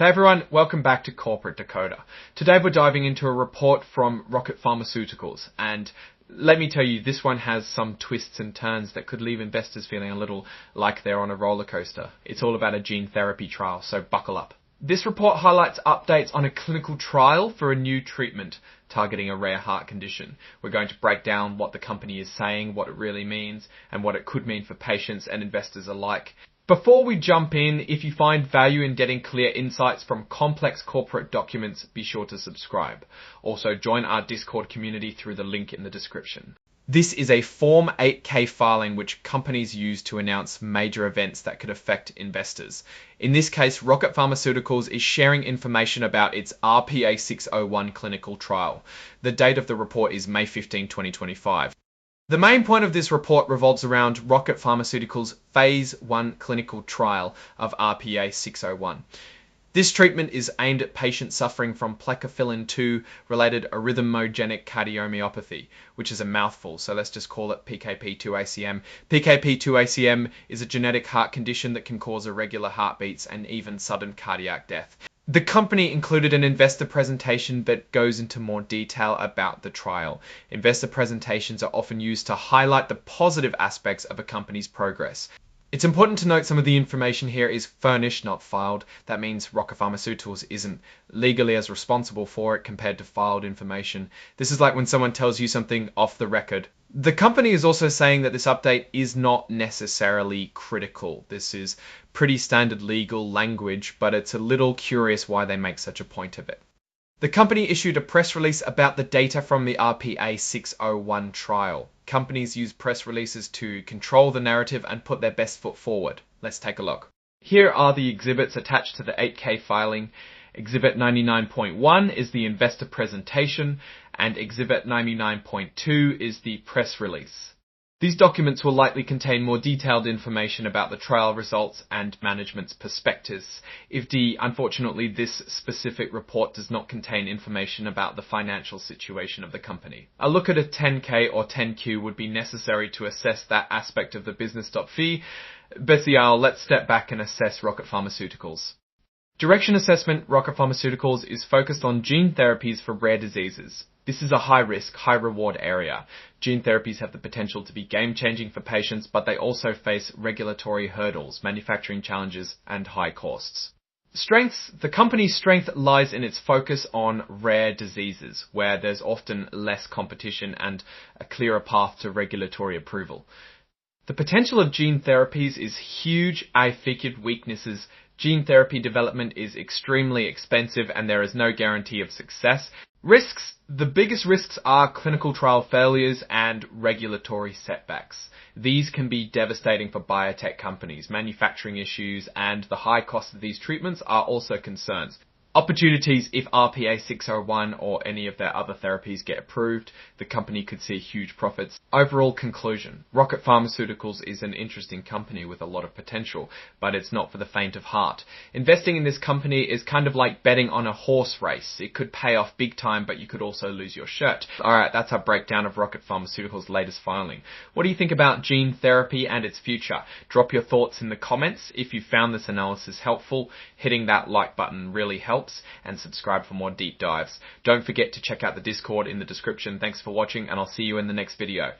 Hey everyone, welcome back to Corporate Decoder. Today we're diving into a report from Rocket Pharmaceuticals, and let me tell you, this one has some twists and turns that could leave investors feeling a little like they're on a roller coaster. It's all about a gene therapy trial, so buckle up. This report highlights updates on a clinical trial for a new treatment targeting a rare heart condition. We're going to break down what the company is saying, what it really means, and what it could mean for patients and investors alike. Before we jump in, if you find value in getting clear insights from complex corporate documents, be sure to subscribe. Also, join our Discord community through the link in the description. This is a Form 8K filing which companies use to announce major events that could affect investors. In this case, Rocket Pharmaceuticals is sharing information about its RPA601 clinical trial. The date of the report is May 15, 2025. The main point of this report revolves around Rocket Pharmaceuticals' Phase 1 clinical trial of RPA601. This treatment is aimed at patients suffering from plecophilin 2 related arrhythmogenic cardiomyopathy, which is a mouthful, so let's just call it PKP2-ACM. PKP2-ACM is a genetic heart condition that can cause irregular heartbeats and even sudden cardiac death. The company included an investor presentation that goes into more detail about the trial. Investor presentations are often used to highlight the positive aspects of a company's progress. It's important to note some of the information here is furnished, not filed. That means Rocket Pharmaceuticals isn't legally as responsible for it compared to filed information. This is like when someone tells you something off the record. The company is also saying that this update is not necessarily critical. This is pretty standard legal language, but it's a little curious why they make such a point of it. The company issued a press release about the data from the RPA601 trial. Companies use press releases to control the narrative and put their best foot forward. Let's take a look. Here are the exhibits attached to the 8K filing. Exhibit 99.1 is the investor presentation, and Exhibit 99.2 is the press release. These documents will likely contain more detailed information about the trial results and management's perspectives. Unfortunately, this specific report does not contain information about the financial situation of the company. A look at a 10K or 10Q would be necessary to assess that aspect of the business.fee. Let's step back and assess Rocket Pharmaceuticals. Direction assessment, Rocket Pharmaceuticals is focused on gene therapies for rare diseases. This is a high-risk, high-reward area. Gene therapies have the potential to be game-changing for patients, but they also face regulatory hurdles, manufacturing challenges, and high costs. Strengths. The company's strength lies in its focus on rare diseases, where there's often less competition and a clearer path to regulatory approval. The potential of gene therapies is huge. I figured weaknesses. Gene therapy development is extremely expensive and there is no guarantee of success. Risks. The biggest risks are clinical trial failures and regulatory setbacks. These can be devastating for biotech companies. Manufacturing issues and the high cost of these treatments are also concerns. Opportunities. If RPA601 or any of their other therapies get approved, the company could see huge profits. Overall conclusion. Rocket Pharmaceuticals is an interesting company with a lot of potential, but it's not for the faint of heart. Investing in this company is kind of like betting on a horse race. It could pay off big time, but you could also lose your shirt. Alright, that's our breakdown of Rocket Pharmaceuticals' latest filing. What do you think about gene therapy and its future? Drop your thoughts in the comments. If you found this analysis helpful, hitting that like button really helps. And subscribe for more deep dives. Don't forget to check out the Discord in the description. Thanks for watching, and I'll see you in the next video.